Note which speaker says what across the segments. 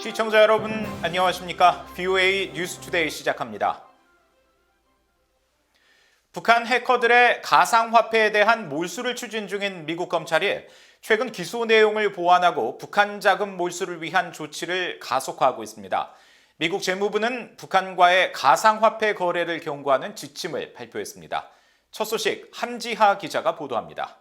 Speaker 1: 시청자 여러분 안녕하십니까? VOA 뉴스투데이 시작합니다. 북한 해커들의 가상화폐에 대한 몰수를 추진 중인 미국 검찰이 최근 기소 내용을 보완하고 북한 자금 몰수를 위한 조치를 가속화하고 있습니다. 미국 재무부는 북한과의 가상화폐 거래를 경고하는 지침을 발표했습니다. 첫 소식 함지하 기자가 보도합니다.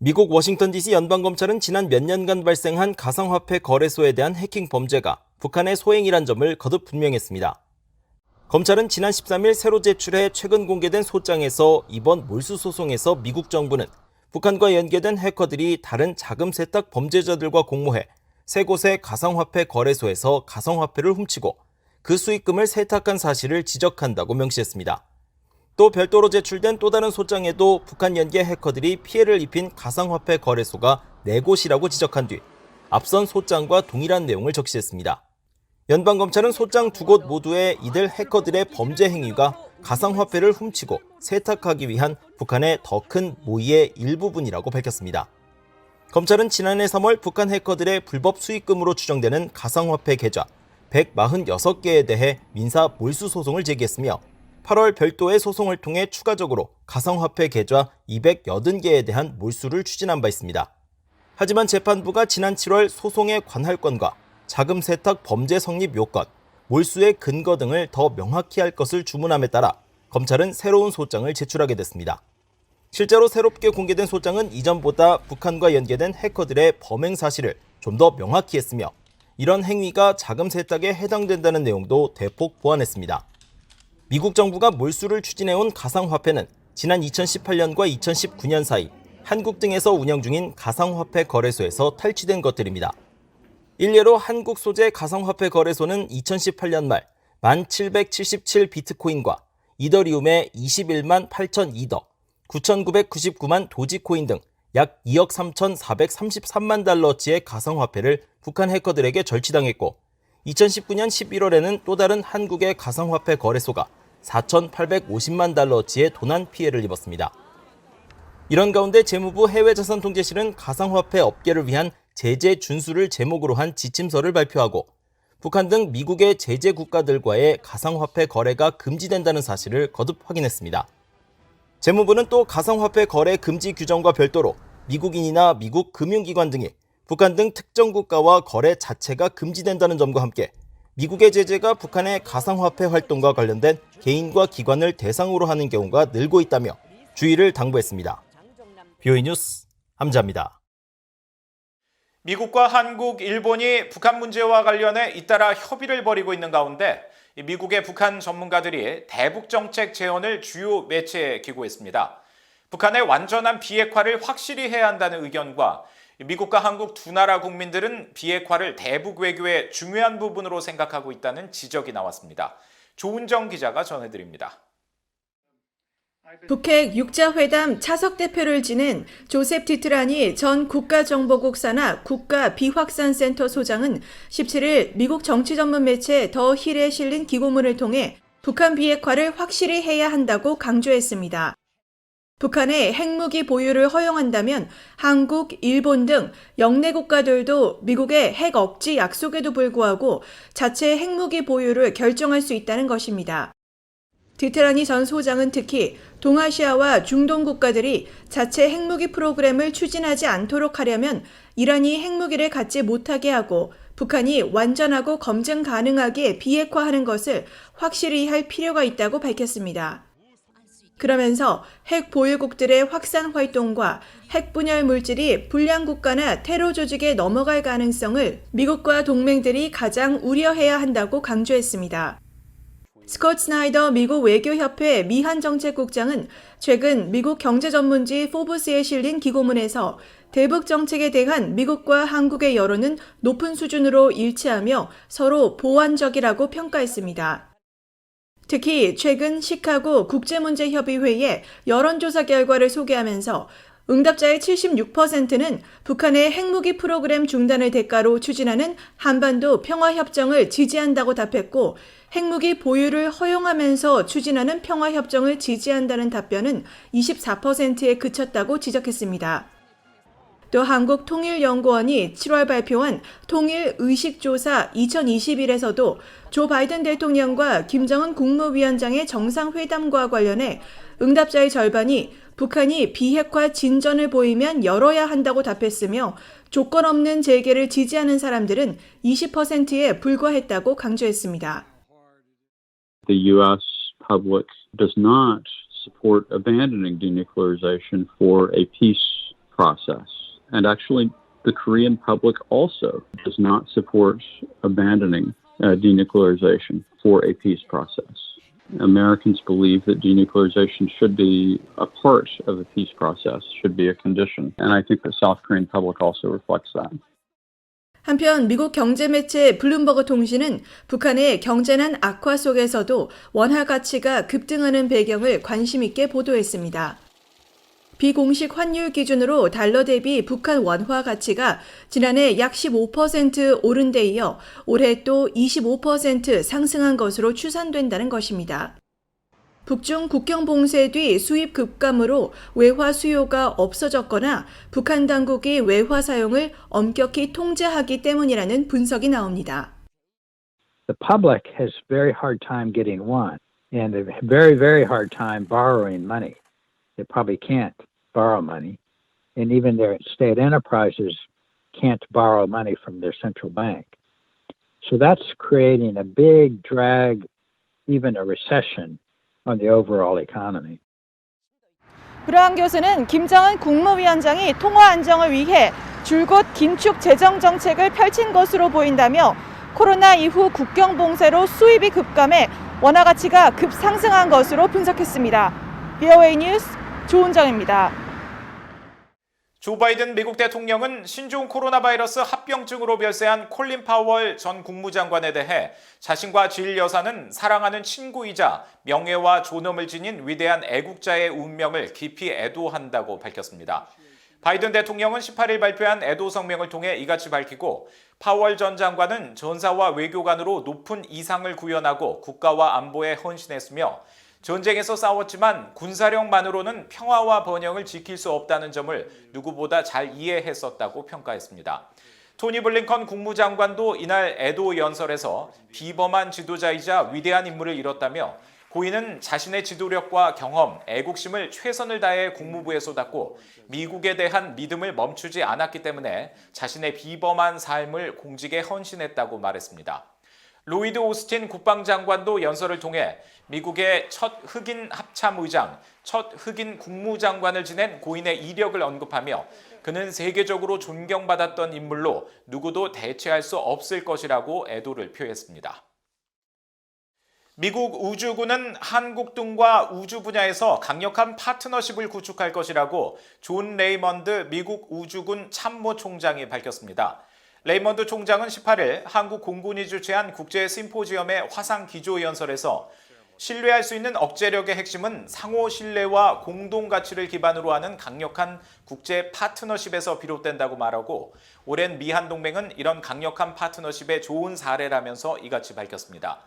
Speaker 2: 미국 워싱턴 DC 연방검찰은 지난 몇 년간 발생한 가상화폐 거래소에 대한 해킹 범죄가 북한의 소행이란 점을 거듭 분명했습니다. 검찰은 지난 13일 새로 제출해 최근 공개된 소장에서 이번 몰수 소송에서 미국 정부는 북한과 연계된 해커들이 다른 자금 세탁 범죄자들과 공모해 세 곳의 가상화폐 거래소에서 가상화폐를 훔치고 그 수익금을 세탁한 사실을 지적한다고 명시했습니다. 또 별도로 제출된 또 다른 소장에도 북한 연계 해커들이 피해를 입힌 가상화폐 거래소가 4곳이라고 지적한 뒤 앞선 소장과 동일한 내용을 적시했습니다. 연방검찰은 소장 2곳 모두에 이들 해커들의 범죄 행위가 가상화폐를 훔치고 세탁하기 위한 북한의 더 큰 모의의 일부분이라고 밝혔습니다. 검찰은 지난해 3월 북한 해커들의 불법 수익금으로 추정되는 가상화폐 계좌 146개에 대해 민사 몰수 소송을 제기했으며 8월 별도의 소송을 통해 추가적으로 가상화폐 계좌 280개에 대한 몰수를 추진한 바 있습니다. 하지만 재판부가 지난 7월 소송의 관할권과 자금 세탁 범죄 성립 요건, 몰수의 근거 등을 더 명확히 할 것을 주문함에 따라 검찰은 새로운 소장을 제출하게 됐습니다. 실제로 새롭게 공개된 소장은 이전보다 북한과 연계된 해커들의 범행 사실을 좀 더 명확히 했으며 이런 행위가 자금 세탁에 해당된다는 내용도 대폭 보완했습니다. 미국 정부가 몰수를 추진해온 가상화폐는 지난 2018년과 2019년 사이 한국 등에서 운영 중인 가상화폐 거래소에서 탈취된 것들입니다. 일례로 한국 소재 가상화폐 거래소는 2018년 말 1,777 비트코인과 이더리움의 21만 8천 이더, 9,999만 도지코인 등 약 2억 3,433만 달러어치의 가상화폐를 북한 해커들에게 절취당했고 2019년 11월에는 또 다른 한국의 가상화폐 거래소가 4,850만 달러어치의 도난 피해를 입었습니다. 이런 가운데 재무부 해외자산통제실은 가상화폐 업계를 위한 제재 준수를 제목으로 한 지침서를 발표하고 북한 등 미국의 제재 국가들과의 가상화폐 거래가 금지된다는 사실을 거듭 확인했습니다. 재무부는 또 가상화폐 거래 금지 규정과 별도로 미국인이나 미국 금융기관 등이 북한 등 특정 국가와 거래 자체가 금지된다는 점과 함께 미국의 제재가 북한의 가상화폐 활동과 관련된 개인과 기관을 대상으로 하는 경우가 늘고 있다며 주의를 당부했습니다. VOA 뉴스 함지하입니다.
Speaker 1: 미국과 한국, 일본이 북한 문제와 관련해 잇따라 협의를 벌이고 있는 가운데 미국의 북한 전문가들이 대북 정책 제언을 주요 매체에 기고했습니다. 북한의 완전한 비핵화를 확실히 해야 한다는 의견과 미국과 한국 두 나라 국민들은 비핵화를 대북 외교의 중요한 부분으로 생각하고 있다는 지적이 나왔습니다. 조은정 기자가 전해드립니다.
Speaker 3: 북핵 6자회담 차석 대표를 지낸 조셉 티트라니 전 국가정보국 산하 국가비확산센터 소장은 17일 미국 정치 전문 매체 더 힐에 실린 기고문을 통해 북한 비핵화를 확실히 해야 한다고 강조했습니다. 북한의 핵무기 보유를 허용한다면 한국, 일본 등 영내 국가들도 미국의 핵 억지 약속에도 불구하고 자체 핵무기 보유를 결정할 수 있다는 것입니다. 티트라니 전 소장은 특히 동아시아와 중동 국가들이 자체 핵무기 프로그램을 추진하지 않도록 하려면 이란이 핵무기를 갖지 못하게 하고 북한이 완전하고 검증 가능하게 비핵화하는 것을 확실히 할 필요가 있다고 밝혔습니다. 그러면서 핵 보유국들의 확산 활동과 핵 분열 물질이 불량 국가나 테러 조직에 넘어갈 가능성을 미국과 동맹들이 가장 우려해야 한다고 강조했습니다. 스콧 스나이더 미국 외교협회 미한정책국장은 최근 미국 경제전문지 포브스에 실린 기고문에서 대북 정책에 대한 미국과 한국의 여론은 높은 수준으로 일치하며 서로 보완적이라고 평가했습니다. 특히 최근 시카고 국제문제협의회의 여론조사 결과를 소개하면서 응답자의 76%는 북한의 핵무기 프로그램 중단을 대가로 추진하는 한반도 평화협정을 지지한다고 답했고 핵무기 보유를 허용하면서 추진하는 평화협정을 지지한다는 답변은 24%에 그쳤다고 지적했습니다. 또 한국통일연구원이 7월 발표한 통일의식조사 2021에서도 조 바이든 대통령과 김정은 국무위원장의 정상회담과 관련해 응답자의 절반이 북한이 비핵화 진전을 보이면 열어야 한다고 답했으며 조건 없는 재개를 지지하는 사람들은 20%에 불과했다고 강조했습니다.
Speaker 4: The U.S. public does not support abandoning denuclearization for a peace process. And actually, the Korean public also does not support abandoning denuclearization for a peace process. Americans believe that denuclearization should be a part of the peace process, should be a condition. And I think the South Korean public also reflects that.
Speaker 3: 한편 미국 경제매체 블룸버그 통신은 북한의 경제난 악화 속에서도 원화 가치가 급등하는 배경을 관심 있게 보도했습니다. 비공식 환율 기준으로 달러 대비 북한 원화 가치가 지난해 약 15% 오른 데 이어 올해 또 25% 상승한 것으로 추산된다는 것입니다. 북중 국경 봉쇄 뒤 수입 급감으로 외화 수요가 없어졌거나 북한 당국이 외화 사용을 엄격히 통제하기 때문이라는 분석이 나옵니다.
Speaker 5: The public has very hard time getting one, and a very, very hard time borrowing money. They probably can't borrow money, and even their state enterprises can't borrow money from their central bank. So that's creating a big drag, even a recession, on the overall economy.
Speaker 3: 브라운 교수는 김정은 국무위원장이 통화 안정을 위해 줄곧 긴축 재정 정책을 펼친 것으로 보인다며 코로나 이후 국경 봉쇄로 수입이 급감해 원화 가치가 급상승한 것으로 분석했습니다. VOA 뉴스 조은정입니다.
Speaker 1: 조 바이든 미국 대통령은 신종 코로나 바이러스 합병증으로 별세한 콜린 파월 전 국무장관에 대해 자신과 질 여사는 사랑하는 친구이자 명예와 존엄을 지닌 위대한 애국자의 운명을 깊이 애도한다고 밝혔습니다. 바이든 대통령은 18일 발표한 애도 성명을 통해 이같이 밝히고 파월 전 장관은 전사와 외교관으로 높은 이상을 구현하고 국가와 안보에 헌신했으며 전쟁에서 싸웠지만 군사력만으로는 평화와 번영을 지킬 수 없다는 점을 누구보다 잘 이해했었다고 평가했습니다. 토니 블링컨 국무장관도 이날 애도 연설에서 비범한 지도자이자 위대한 인물을 잃었다며 고인은 자신의 지도력과 경험, 애국심을 최선을 다해 국무부에 쏟았고 미국에 대한 믿음을 멈추지 않았기 때문에 자신의 비범한 삶을 공직에 헌신했다고 말했습니다. 로이드 오스틴 국방장관도 연설을 통해 미국의 첫 흑인 합참의장, 첫 흑인 국무장관을 지낸 고인의 이력을 언급하며 그는 세계적으로 존경받았던 인물로 누구도 대체할 수 없을 것이라고 애도를 표했습니다. 미국 우주군은 한국 등과 우주 분야에서 강력한 파트너십을 구축할 것이라고 존 레이먼드 미국 우주군 참모총장이 밝혔습니다. 레이먼드 총장은 18일 한국 공군이 주최한 국제 심포지엄의 화상 기조 연설에서 신뢰할 수 있는 억제력의 핵심은 상호 신뢰와 공동 가치를 기반으로 하는 강력한 국제 파트너십에서 비롯된다고 말하고 오랜 미한 동맹은 이런 강력한 파트너십의 좋은 사례라면서 이같이 밝혔습니다.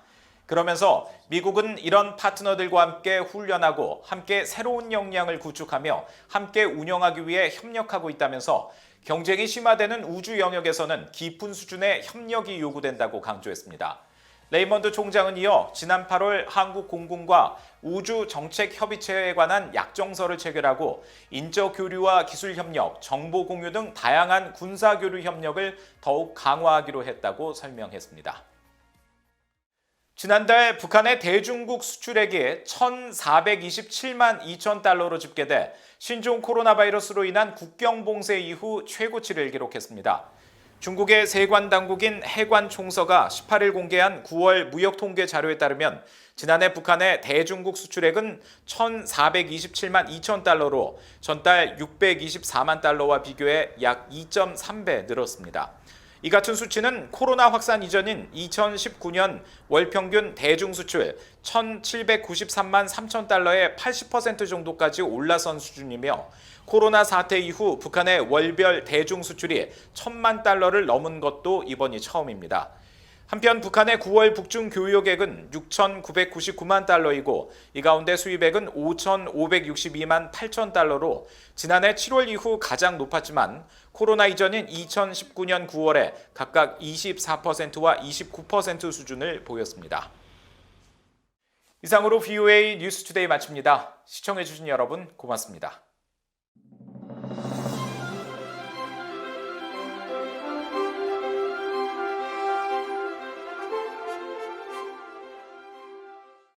Speaker 1: 그러면서 미국은 이런 파트너들과 함께 훈련하고 함께 새로운 역량을 구축하며 함께 운영하기 위해 협력하고 있다면서 경쟁이 심화되는 우주 영역에서는 깊은 수준의 협력이 요구된다고 강조했습니다. 레이먼드 총장은 이어 지난 8월 한국 공군과 우주 정책 협의체에 관한 약정서를 체결하고 인적 교류와 기술 협력, 정보 공유 등 다양한 군사 교류 협력을 더욱 강화하기로 했다고 설명했습니다. 지난달 북한의 대중국 수출액이 1,427만 2천 달러로 집계돼 신종 코로나 바이러스로 인한 국경 봉쇄 이후 최고치를 기록했습니다. 중국의 세관 당국인 해관총서가 18일 공개한 9월 무역 통계 자료에 따르면 지난해 북한의 대중국 수출액은 1,427만 2천 달러로 전달 624만 달러와 비교해 약 2.3배 늘었습니다. 이 같은 수치는 코로나 확산 이전인 2019년 월 평균 대중 수출 1,793만 3천 달러의 80% 정도까지 올라선 수준이며 코로나 사태 이후 북한의 월별 대중 수출이 1,000만 달러를 넘은 것도 이번이 처음입니다. 한편 북한의 9월 북중 교역액은 6,999만 달러이고 이 가운데 수입액은 5,562만 8천 달러로 지난해 7월 이후 가장 높았지만 코로나 이전인 2019년 9월에 각각 24%와 29% 수준을 보였습니다. 이상으로 VOA 뉴스투데이 마칩니다. 시청해주신 여러분 고맙습니다.